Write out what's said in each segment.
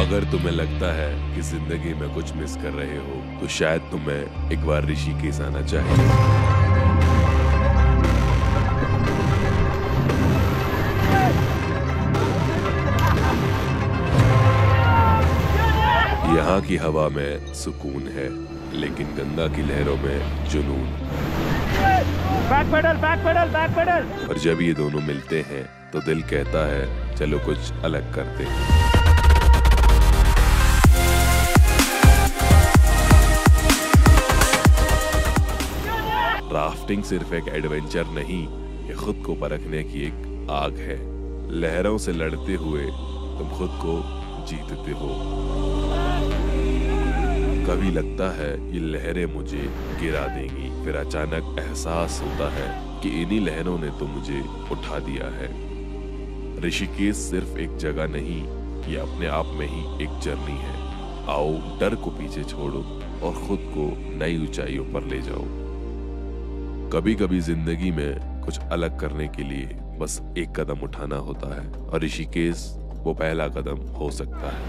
अगर तुम्हें लगता है कि जिंदगी में कुछ मिस कर रहे हो तो शायद तुम्हें एक बार ऋषिकेश आना चाहिए। यहाँ की हवा में सुकून है, लेकिन गंगा की लहरों में जुनून। Back pedal, back pedal, back pedal. और जब ये दोनों मिलते हैं तो दिल कहता है चलो कुछ अलग करते हैं। राफ्टिंग सिर्फ एक एडवेंचर नहीं, ये खुद को परखने की एक आग है। लहरों से लड़ते हुए तुम खुद को जीतते हो। कभी लगता है ये लहरें मुझे गिरा देंगी, फिर अचानक एहसास होता है कि इन्हीं लहरों ने तो मुझे उठा दिया है। ऋषिकेश सिर्फ एक जगह नहीं, ये अपने आप में ही एक जर्नी है। आओ डर को पीछे छोड़ो और खुद को नई ऊंचाइयों पर ले जाओ। कभी कभी जिंदगी में कुछ अलग करने के लिए बस एक कदम उठाना होता है, और ऋषिकेश वो पहला कदम हो सकता है।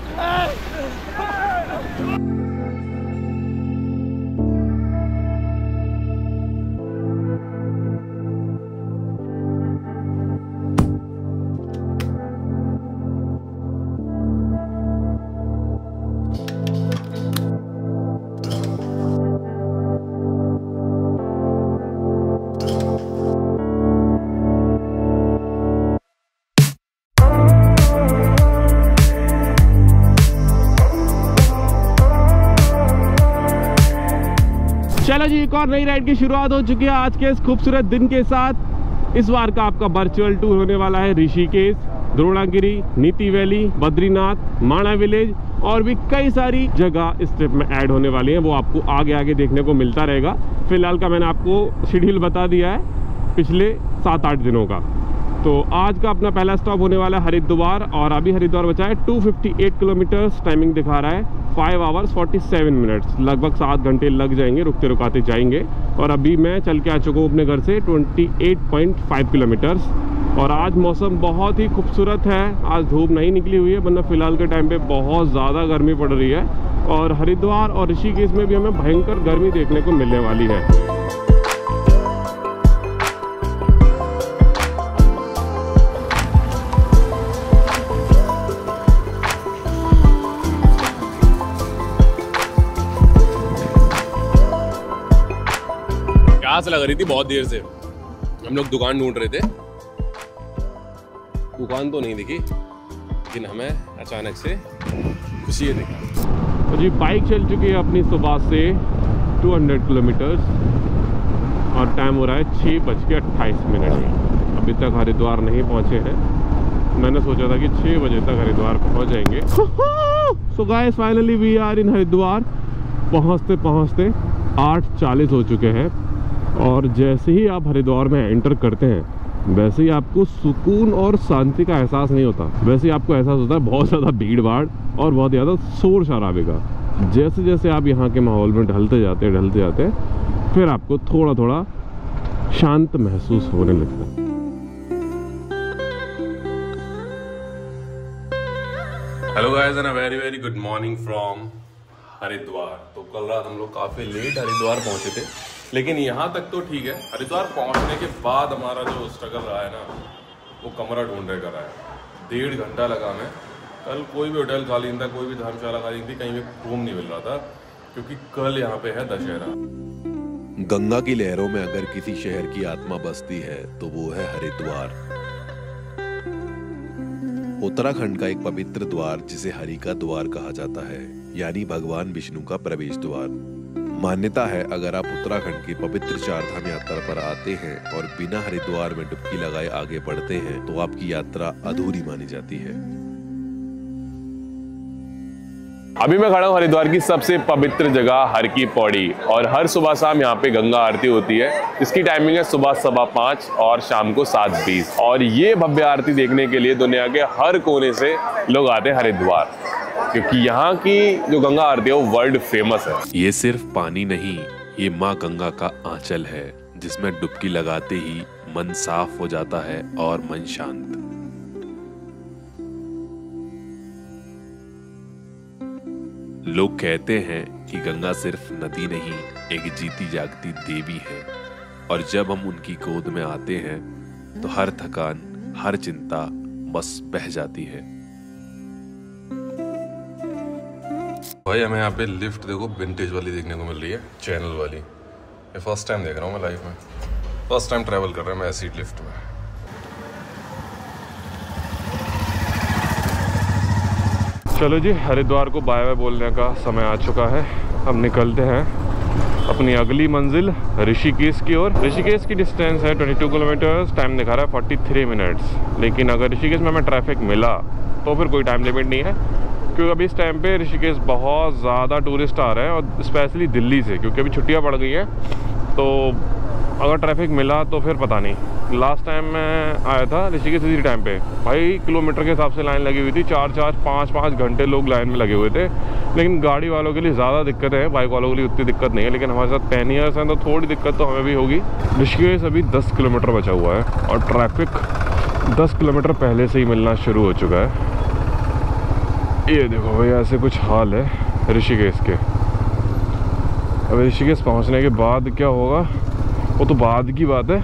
चलो जी, एक और नई राइड की शुरुआत हो चुकी है आज के इस खूबसूरत दिन के साथ। इस बार का आपका वर्चुअल टूर होने वाला है ऋषिकेश, द्रोणागिरी, नीति वैली, बद्रीनाथ, माणा विलेज और भी कई सारी जगह इस ट्रिप में ऐड होने वाली हैं। वो आपको आगे आगे देखने को मिलता रहेगा। फिलहाल का मैंने आपको शेड्यूल बता दिया है पिछले 7-8 दिनों का। तो आज का अपना पहला स्टॉप होने वाला है हरिद्वार, और अभी हरिद्वार बचा है 258 किलोमीटर्स। टाइमिंग दिखा रहा है 5 आवर्स 47 मिनट्स। लगभग 7 घंटे लग जाएंगे, रुकते रुकाते जाएंगे। और अभी मैं चल के आ चुका हूँ अपने घर से 28.5 किलोमीटर्स। और आज मौसम बहुत ही खूबसूरत है। आज धूप नहीं निकली हुई है, वरना फिलहाल के टाइम पे बहुत ज़्यादा गर्मी पड़ रही है। और हरिद्वार और ऋषिकेश में भी हमें भयंकर गर्मी देखने को मिलने वाली है। प्यास लग रही थी बहुत देर से। हम लोग दुकान ढूंढ रहे थे, दुकान तो नहीं दिखी, लेकिन हमें अचानक से खुशी है दिखा। तो जी बाइक चल चुकी है अपनी सुबह से 200 किलोमीटर्स और टाइम हो रहा है 6:28। अभी तक हरिद्वार नहीं पहुंचे हैं। मैंने सोचा था कि 6 बजे तक हरिद्वार पहुंच जाएंगे। So guys, finally we are in Haridwar. पहुंचते पहुंचते 8:40 हो चुके हैं। और जैसे ही आप हरिद्वार में एंटर करते हैं, वैसे ही आपको सुकून और शांति का एहसास नहीं होता। वैसे ही आपको एहसास होता है बहुत ज़्यादा भीड़ भाड़ और बहुत ज़्यादा शोर शराबे का। जैसे जैसे आप यहाँ के माहौल में ढलते जाते हैं, फिर आपको थोड़ा थोड़ा शांत महसूस होने लगता है। Hello guys and a very very good morning from Haridwar. तो कल रात हम लोग काफ़ी लेट हरिद्वार पहुँचे थे, लेकिन यहाँ तक तो ठीक है। हरिद्वार पहुँचने के बाद हमारा जो स्ट्रगल रहा है ना, वो कमरा ढूंढने का रहा है। 1.5 घंटा लगा हमें। कल कोई भी होटल खाली नहीं था, कोई भी धर्मशाला खाली नहीं थी, कहीं भी रूम नहीं मिल रहा था, क्योंकि कल यहाँ पे है दशहरा। गंगा की लहरों में अगर किसी शहर की आत्मा बसती है तो वो है हरिद्वार। उत्तराखंड का एक पवित्र द्वार जिसे हरि का द्वार कहा जाता है, यानी भगवान विष्णु का प्रवेश द्वार। मान्यता है अगर आप उत्तराखंड की पवित्र चारधाम यात्रा पर आते हैं और बिना हरिद्वार में डुबकी लगाए आगे बढ़ते हैं तो आपकी यात्रा अधूरी मानी जाती है। अभी मैं खड़ा हूँ हरिद्वार की सबसे पवित्र जगह हर की पौड़ी, और हर सुबह शाम यहाँ पे गंगा आरती होती है। इसकी टाइमिंग है सुबह 5:15 और शाम को 7:20। और ये भव्य आरती देखने के लिए दुनिया के हर कोने से लोग आते हैं हरिद्वार, क्योंकि यहाँ की जो गंगा आरती है वो वर्ल्ड फेमस है। ये सिर्फ पानी नहीं, ये माँ गंगा का आंचल है, जिसमें डुबकी लगाते ही मन साफ हो जाता है और मन शांत। लोग कहते हैं कि गंगा सिर्फ नदी नहीं, एक जीती जागती देवी है, और जब हम उनकी गोद में आते हैं तो हर थकान, हर चिंता बस बह जाती है। भाई हमें यहाँ पे लिफ्ट देखो विंटेज वाली देखने को मिल रही है, चैनल वाली। ये फर्स्ट टाइम देख रहा हूँ मैं लाइफ में, फर्स्ट टाइम ट्रैवल कर रहा हूँ मैं ऐसी लिफ्ट में। चलो जी, हरिद्वार को बाय बाय बोलने का समय आ चुका है। अब निकलते हैं अपनी अगली मंजिल ऋषिकेश की ओर। ऋषिकेश की डिस्टेंस है 22 किलोमीटर्स, टाइम दिखा रहा है 43 मिनट्स। लेकिन अगर ऋषिकेश में हमें ट्रैफिक मिला तो फिर कोई टाइम लिमिट नहीं है, क्योंकि अभी इस टाइम पे ऋषिकेश बहुत ज़्यादा टूरिस्ट आ रहे हैं, और स्पेशली दिल्ली से, क्योंकि अभी छुट्टियाँ पड़ गई हैं। तो अगर ट्रैफिक मिला तो फिर पता नहीं। लास्ट टाइम मैं आया था ऋषिकेश इसी टाइम पे, भाई किलोमीटर के हिसाब से लाइन लगी हुई थी, 4-5 घंटे लोग लाइन में लगे हुए थे। लेकिन गाड़ी वालों के लिए ज़्यादा दिक्कत है, बाइक वालों के लिए उतनी दिक्कत नहीं है, लेकिन हमारे साथ पैनियर्स हैं तो थोड़ी दिक्कत तो हमें भी होगी। ऋषिकेश अभी 10 किलोमीटर बचा हुआ है और ट्रैफिक 10 किलोमीटर पहले से ही मिलना शुरू हो चुका है। ये देखो भैया, ऐसे कुछ हाल है ऋषिकेश के। अब ऋषिकेश पहुंचने के बाद क्या होगा वो तो बाद की बात है,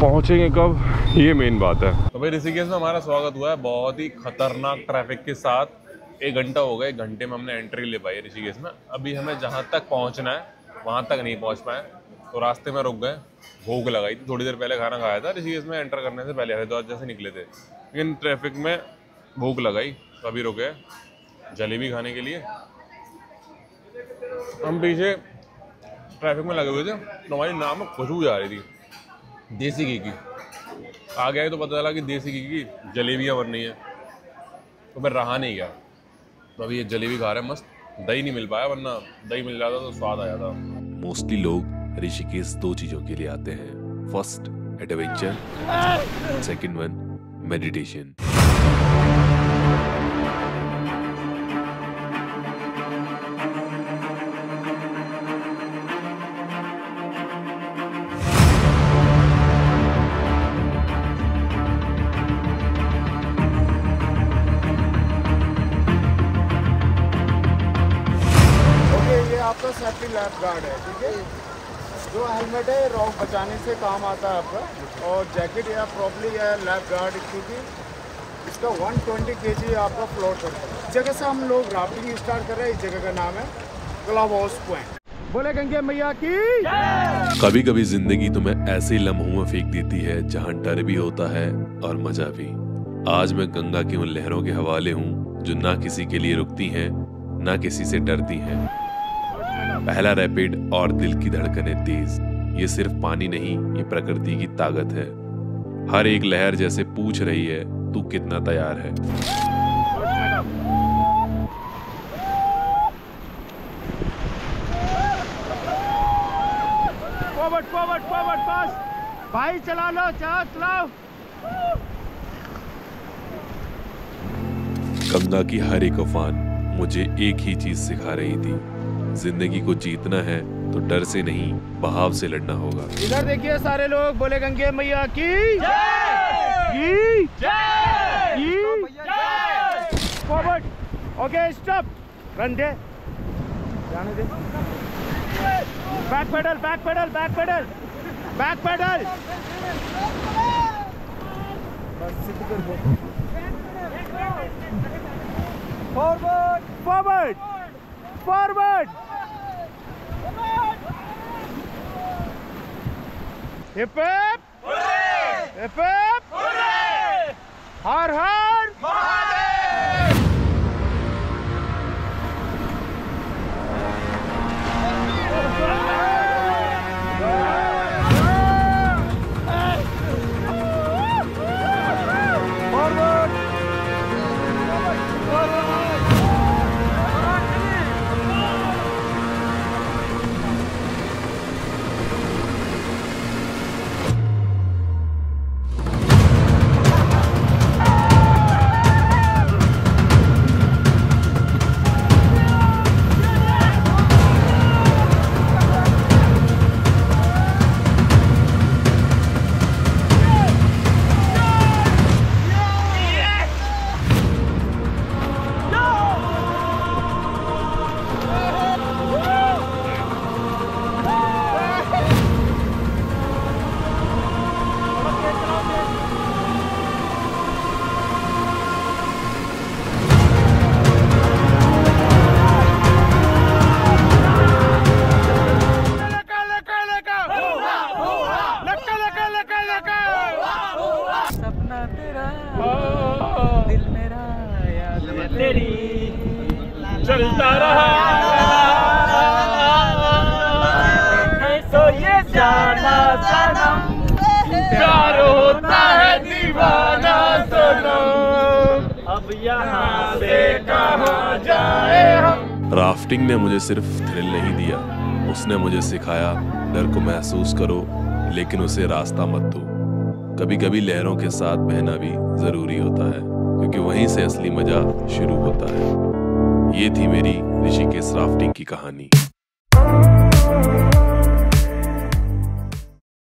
पहुंचेंगे कब ये मेन बात है। तो भाई ऋषिकेश में हमारा स्वागत हुआ है बहुत ही खतरनाक ट्रैफिक के साथ। 1 घंटा हो गया, 1 घंटे में हमने एंट्री ले पाई ऋषिकेश में। अभी हमें जहाँ तक पहुँचना है वहाँ तक नहीं पहुँच पाए, तो रास्ते में रुक गए। भूख लगाई थी, थोड़ी देर पहले खाना खाया था ऋषिकेश में एंटर करने से पहले, हरिद्वार जैसे निकले थे, लेकिन ट्रैफिक में भूख लगाई तो अभी रुके जलेबी खाने के लिए। हम पीछे ट्रैफिक में लगे हुए थे तो हमारी नाव में खुशबू जा रही थी देसी घी की। आगे आए तो पता चला कि देसी घी की जलेबियाँ बन रही हैं, तो फिर रहा नहीं गया। तो अभी ये जलेबी खा रहे हैं मस्त। दही नहीं मिल पाया, वरना दही मिल जाता तो स्वाद आ जाता। मोस्टली लोग ऋषिकेश 2 चीज़ों के लिए आते हैं, first adventure, second one meditation. आपका सेफ्टी लाइफ गार्ड है, ठीक है। जो हेलमेट है रॉक बचाने से काम आता है आपका, और जैकेट या प्रॉपर्ली या लाइफ गार्ड, क्योंकि इसका 120 kg आपका फ्लोट करता है। इस जगह से हम लोग राफ्टिंग स्टार्ट कर रहे हैं। इस जगह का नाम है क्लब हाउस पॉइंट। बोले गंगे मैया की। कभी कभी जिंदगी तुम्हें ऐसे लम्हों में फेंक देती है जहाँ डर भी होता है और मजा भी। आज मैं गंगा की उन लहरों के हवाले हूँ जो ना किसी के लिए रुकती हैं, ना किसी से डरती हैं। पहला रैपिड और दिल की धड़कनें तेज। ये सिर्फ पानी नहीं, ये प्रकृति की ताकत है। हर एक लहर जैसे पूछ रही है, तू कितना तैयार है। फॉरवर्ड फास्ट भाई, चला लो, चलाओ। गंगा की हर एक उफान मुझे एक ही चीज सिखा रही थी, जिंदगी को जीतना है तो डर से नहीं, बहाव से लड़ना होगा। इधर देखिए सारे लोग, बोले गंगे मैया की फॉरवर्ड। ओके स्टॉप, रन दे, जाने दे। Back pedal, back pedal, back pedal, back pedal. बस सिद्ध कर दो। Forward forward forward. Hip hip hip hip, हर हर महादेव। तेरी चलता रहा तो ये जाना सनम प्यार होता है दीवाना सनम अब यहाँ से कहाँ जाए हम। राफ्टिंग ने मुझे सिर्फ थ्रिल नहीं दिया, उसने मुझे सिखाया डर को महसूस करो लेकिन उसे रास्ता मत दो। कभी कभी लहरों के साथ बहना भी जरूरी होता है, क्योंकि वहीं से असली मजा शुरू होता है। ये थी मेरी ऋषिकेश राफ्टिंग की कहानी।